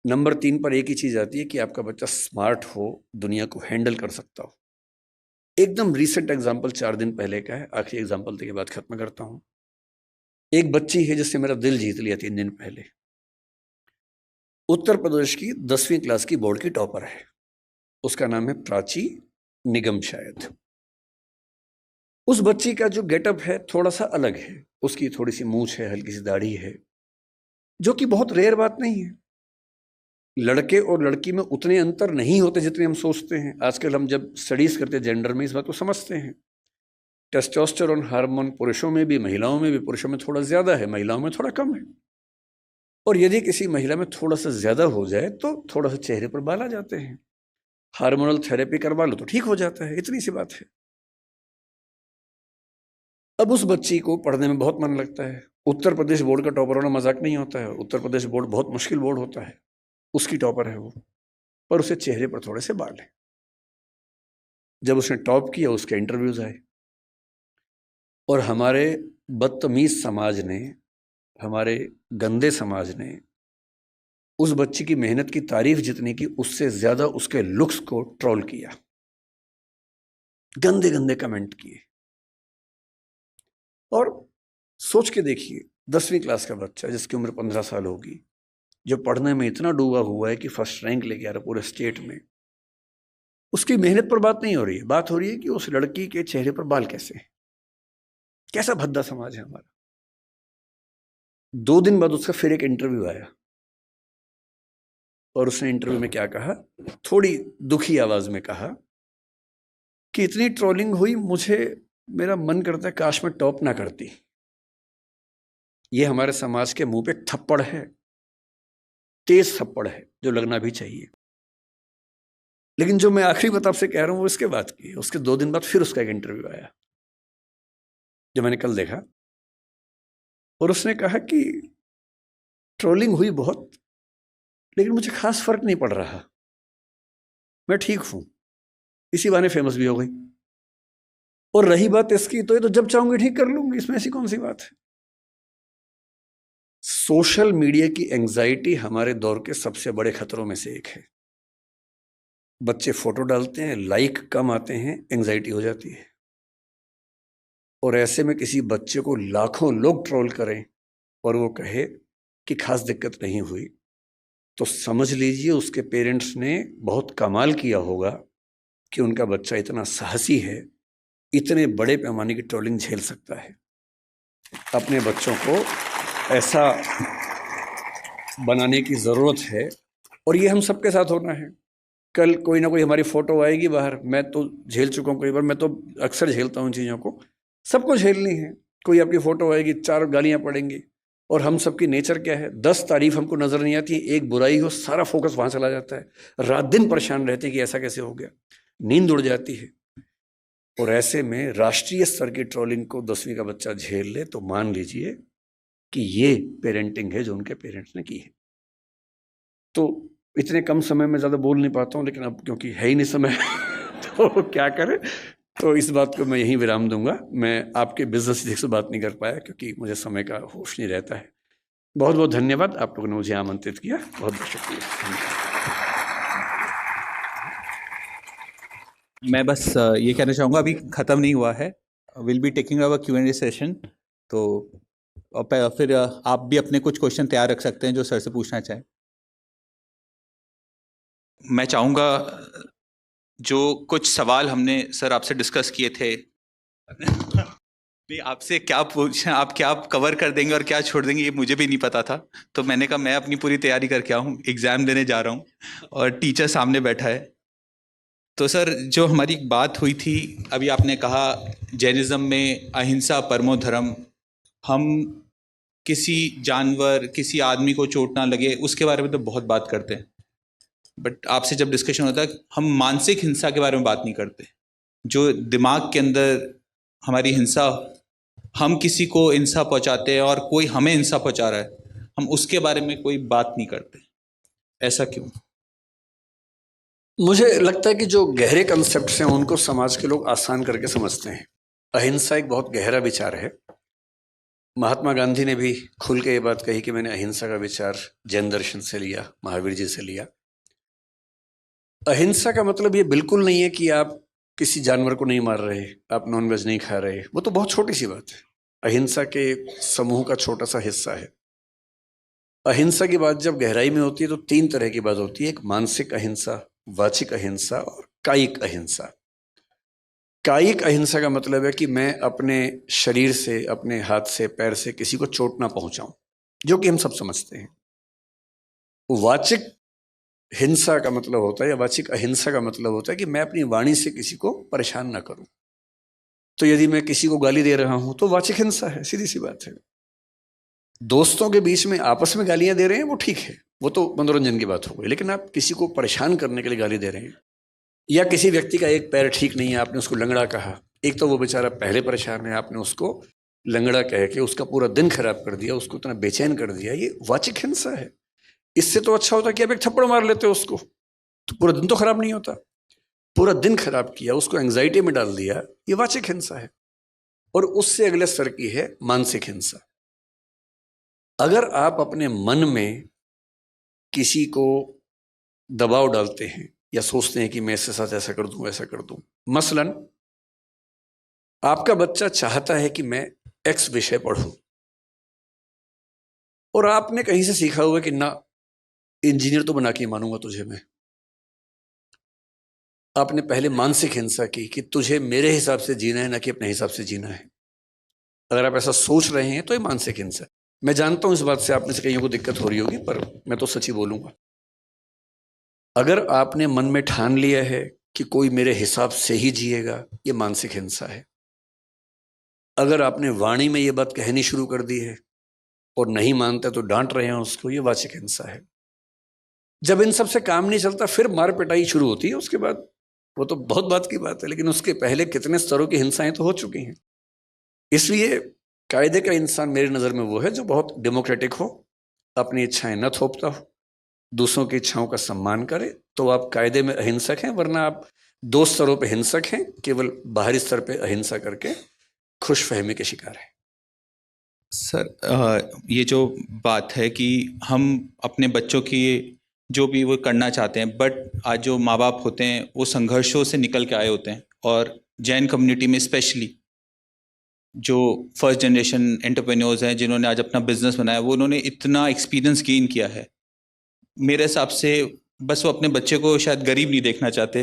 Number 3 पर एक ही चीज आती है कि आपका बच्चा स्मार्ट हो, दुनिया को हैंडल कर सकता हो। एकदम रीसेंट एग्जाम्पल 4 दिन पहले का है, आखिरी एग्जाम्पल के बाद खत्म करता हूं। एक बच्ची है जिसने मेरा दिल जीत लिया 3 दिन पहले। उत्तर प्रदेश की 10वीं क्लास की बोर्ड की टॉपर है। उसका नाम है प्राची निगम शायद। उस बच्ची का जो गेटअप है थोड़ा सा अलग है। उसकी थोड़ी सी मूंछ है, हल्की सी दाढ़ी है, जो कि बहुत रेयर बात नहीं है। लड़के और लड़की में उतने अंतर नहीं होते जितने हम सोचते हैं। आजकल हम जब स्टडीज करते हैं जेंडर में, इस बात को समझते हैं। टेस्टोस्टेरोन हार्मोन पुरुषों में भी, महिलाओं में भी। पुरुषों में थोड़ा ज्यादा है, महिलाओं में थोड़ा कम है। और यदि किसी महिला में थोड़ा सा ज्यादा हो जाए तो थोड़ा सा चेहरे पर बाल आ जाते हैं। हार्मोनल थेरेपी करवा लो तो ठीक हो जाता है, इतनी सी बात है। अब उस बच्ची को पढ़ने में बहुत मन लगता है। उत्तर प्रदेश बोर्ड का टॉपर होना मजाक नहीं होता है। उत्तर प्रदेश बोर्ड बहुत मुश्किल बोर्ड होता है। उसकी टॉपर है वो। पर उसे चेहरे पर थोड़े से बाल है। जब उसने टॉप किया, उसके इंटरव्यूज आए और हमारे बदतमीज समाज ने, हमारे गंदे समाज ने उस बच्ची की मेहनत की तारीफ जितनी की, उससे ज्यादा उसके लुक्स को ट्रोल किया, गंदे गंदे कमेंट किए। और सोच के देखिए, 10वीं क्लास का बच्चा जिसकी उम्र 15 साल होगी, जो पढ़ने में इतना डूबा हुआ है कि फर्स्ट रैंक लेके आ रहा पूरे स्टेट में, उसकी मेहनत पर बात नहीं हो रही है। बात हो रही है कि उस लड़की के चेहरे पर बाल कैसे हैं। कैसा भद्दा समाज है हमारा। 2 दिन बाद उसका फिर एक इंटरव्यू आया और उसने इंटरव्यू में क्या कहा, थोड़ी दुखी आवाज में कहा कि इतनी ट्रोलिंग हुई, मुझे मेरा मन करता है काश मैं टॉप ना करती। ये हमारे समाज के मुंह पे थप्पड़ है, तेज थप्पड़ है, जो लगना भी चाहिए। लेकिन जो मैं आखिरी बात आपसे कह रहा हूं वो इसके बाद की है। उसके 2 दिन बाद फिर उसका एक इंटरव्यू आया, जो मैंने कल देखा। और उसने कहा कि ट्रोलिंग हुई बहुत, लेकिन मुझे खास फर्क नहीं पड़ रहा, मैं ठीक हूं। इसी बहाने फेमस भी हो गई। और रही बात इसकी, तो ये तो जब चाहूंगी ठीक कर लूंगी, इसमें ऐसी कौन सी बात है। सोशल मीडिया की एंजाइटी हमारे दौर के सबसे बड़े खतरों में से एक है। बच्चे फोटो डालते हैं, लाइक कम आते हैं, एंजाइटी हो जाती है। और ऐसे में किसी बच्चे को लाखों लोग ट्रोल करें और वो कहे कि खास दिक्कत नहीं हुई, तो समझ लीजिए उसके पेरेंट्स ने बहुत कमाल किया होगा कि उनका बच्चा इतना साहसी है, इतने बड़े पैमाने की ट्रोलिंग झेल सकता है। अपने बच्चों को ऐसा बनाने की ज़रूरत है। और ये हम सबके साथ होना है। कल कोई ना कोई हमारी फोटो आएगी बाहर, मैं तो झेल चुका हूँ कई बार, मैं तो अक्सर झेलता हूँ इन चीज़ों को, सबको झेलनी है। कोई आपकी फोटो आएगी, 4 गालियाँ पड़ेंगी। और हम सबकी नेचर क्या है, 10 तारीफ हमको नजर नहीं आती, एक बुराई हो सारा फोकस वहां चला जाता है। रात दिन परेशान रहते हैं कि ऐसा कैसे हो गया, नींद उड़ जाती है। और ऐसे में राष्ट्रीय स्तर की ट्रोलिंग को 10वीं का बच्चा झेल ले, तो मान लीजिए कि ये पेरेंटिंग है जो उनके पेरेंट्स ने की है। तो इतने कम समय में ज़्यादा बोल नहीं पाता हूँ, लेकिन अब क्योंकि है ही नहीं समय तो क्या करें। तो इस बात को मैं यहीं विराम दूंगा। मैं आपके बिजनेस से बात नहीं कर पाया क्योंकि मुझे समय का होश नहीं रहता है। बहुत बहुत धन्यवाद, आप लोगों ने मुझे आमंत्रित किया, बहुत बहुत शुक्रिया। मैं बस ये कहना चाहूँगा, अभी ख़त्म नहीं हुआ है। Will be taking our Q&A session. तो फिर आप भी अपने कुछ क्वेश्चन तैयार रख सकते हैं जो सर से पूछना चाहें। मैं चाहूँगा जो कुछ सवाल हमने सर आपसे डिस्कस किए थे नहीं, आपसे क्या पूछना, आप क्या कवर कर देंगे और क्या छोड़ देंगे ये मुझे भी नहीं पता था। तो मैंने कहा मैं अपनी पूरी तैयारी करके आऊँ, एग्ज़ाम देने जा रहा हूँ और टीचर सामने बैठा है। तो सर जो हमारी बात हुई थी, अभी आपने कहा जैनिज़्म में अहिंसा परमो धर्म, हम किसी जानवर, किसी आदमी को चोट ना लगे उसके बारे में तो बहुत बात करते हैं, बट आपसे जब डिस्कशन होता है हम मानसिक हिंसा के बारे में बात नहीं करते। जो दिमाग के अंदर हमारी हिंसा, हम किसी को हिंसा पहुंचाते हैं और कोई हमें हिंसा पहुंचा रहा है, हम उसके बारे में कोई बात नहीं करते। ऐसा क्यों? मुझे लगता है कि जो गहरे कंसेप्ट हैं उनको समाज के लोग आसान करके समझते हैं। अहिंसा एक बहुत गहरा विचार है। महात्मा गांधी ने भी खुल के ये बात कही कि मैंने अहिंसा का विचार जैन दर्शन से लिया, महावीर जी से लिया। अहिंसा का मतलब ये बिल्कुल नहीं है कि आप किसी जानवर को नहीं मार रहे, आप नॉनवेज नहीं खा रहे, वो तो बहुत छोटी सी बात है, अहिंसा के समूह का छोटा सा हिस्सा है। अहिंसा की बात जब गहराई में होती है तो 3 तरह की बात होती है, एक मानसिक अहिंसा, वाचिक अहिंसा और कायिक अहिंसा। कायिक अहिंसा का मतलब है कि मैं अपने शरीर से, अपने हाथ से, पैर से किसी को चोट ना पहुंचाऊं, जो कि हम सब समझते हैं। वाचिक हिंसा का मतलब होता है, या वाचिक अहिंसा का मतलब होता है कि मैं अपनी वाणी से किसी को परेशान ना करूं। तो यदि मैं किसी को गाली दे रहा हूं तो वाचिक हिंसा है, सीधी सी बात है। दोस्तों के बीच में आपस में गालियां दे रहे हैं वो ठीक है, वो तो मनोरंजन की बात हो गई, लेकिन आप किसी को परेशान करने के लिए गाली दे रहे हैं, या किसी व्यक्ति का एक पैर ठीक नहीं है, आपने उसको लंगड़ा कहा, एक तो वो बेचारा पहले परेशान है, आपने उसको लंगड़ा कह के उसका पूरा दिन खराब कर दिया, उसको इतना बेचैन कर दिया, ये वाचिक हिंसा है। इससे तो अच्छा होता कि आप एक थप्पड़ मार लेते हो उसको, तो पूरा दिन तो खराब नहीं होता। पूरा दिन खराब किया, उसको एंग्जाइटी में डाल दिया, ये वाचिक हिंसा है। और उससे अगले स्तर की है मानसिक हिंसा। अगर आप अपने मन में किसी को दबाव डालते हैं या सोचते हैं कि मैं इसके साथ ऐसा कर दूं, ऐसा कर दूं, मसलन आपका बच्चा चाहता है कि मैं एक्स विषय पढ़ूं, और आपने कहीं से सीखा हुआ कि ना, इंजीनियर तो बना के मानूंगा तुझे मैं। आपने पहले मानसिक हिंसा की कि तुझे मेरे हिसाब से जीना है, ना कि अपने हिसाब से जीना है। अगर आप ऐसा सोच रहे हैं तो ये मानसिक हिंसा। मैं जानता हूं इस बात से आप में से कईयों को दिक्कत हो रही होगी, पर मैं तो सच ही बोलूंगा। अगर आपने मन में ठान लिया है कि कोई मेरे हिसाब से ही जिएगा, ये मानसिक हिंसा है। अगर आपने वाणी में ये बात कहनी शुरू कर दी है और नहीं मानता तो डांट रहे हैं उसको, ये वाचिक हिंसा है। जब इन सब से काम नहीं चलता फिर मार पिटाई शुरू होती है, उसके बाद वो तो बहुत बात की बात है, लेकिन उसके पहले कितने स्तरों की हिंसाएं तो हो चुकी हैं। इसलिए कायदे का इंसान मेरी नज़र में वो है जो बहुत डेमोक्रेटिक हो, अपनी इच्छाएं न थोपता हो, दूसरों की इच्छाओं का सम्मान करे, तो आप कायदे में अहिंसक हैं। वरना आप 2 स्तरों पे हिंसक हैं, केवल बाहरी स्तर पे अहिंसा करके खुशफहमी के शिकार हैं। सर, ये जो बात है कि हम अपने बच्चों की जो भी वो करना चाहते हैं, बट आज जो माँ बाप होते हैं वो संघर्षों से निकल के आए होते हैं, और जैन कम्युनिटी में स्पेशली जो फर्स्ट जनरेशन एंटरप्रेन्योर्स हैं जिन्होंने आज अपना बिजनेस बनाया, वो उन्होंने इतना एक्सपीरियंस गेन किया है। मेरे हिसाब से बस वो अपने बच्चे को शायद गरीब नहीं देखना चाहते,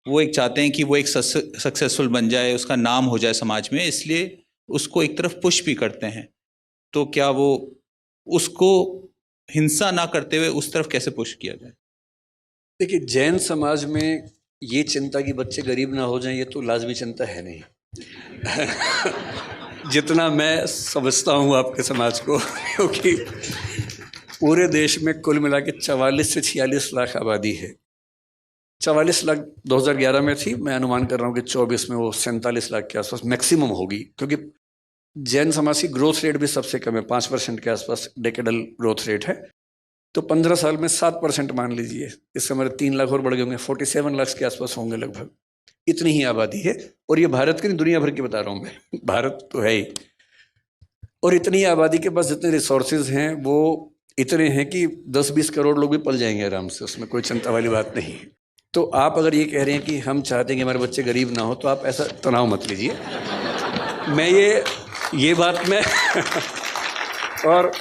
वो एक चाहते हैं कि वो एक सक्सेसफुल बन जाए, उसका नाम हो जाए समाज में, इसलिए उसको एक तरफ पुश भी करते हैं। तो क्या वो उसको हिंसा ना करते हुए उस तरफ कैसे पुश किया जाए? देखिए, जैन समाज में ये चिंता कि बच्चे गरीब ना हो जाएं, ये तो लाजमी चिंता है नहीं। जितना मैं समझता हूँ आपके समाज को, क्योंकि पूरे देश में कुल मिला के 44 से 46 लाख आबादी है। 44 लाख 2011 में थी, मैं अनुमान कर रहा हूँ कि 24 में वो 47 लाख के आसपास मैक्सिमम होगी, क्योंकि जैन समाज की ग्रोथ रेट भी सबसे कम है, 5% के आसपास डेकेडल ग्रोथ रेट है। तो 15 साल में 7% मान लीजिए, इससे हमारे 3 लाख और बढ़ गए होंगे, 47 लाख के आसपास होंगे लगभग। इतनी ही आबादी है, और ये भारत की नहीं, दुनिया भर की बता रहा हूँ मैं, भारत तो है ही। और इतनी आबादी के पास जितने रिसोर्सेज हैं वो इतने हैं कि 10-20 करोड़ लोग भी पल जाएंगे आराम से, उसमें कोई चिंता वाली बात नहीं है। तो आप अगर ये कह रहे हैं कि हम चाहते हैं कि हमारे बच्चे गरीब ना हो, तो आप ऐसा तनाव मत लीजिए। मैं ये बात मैं और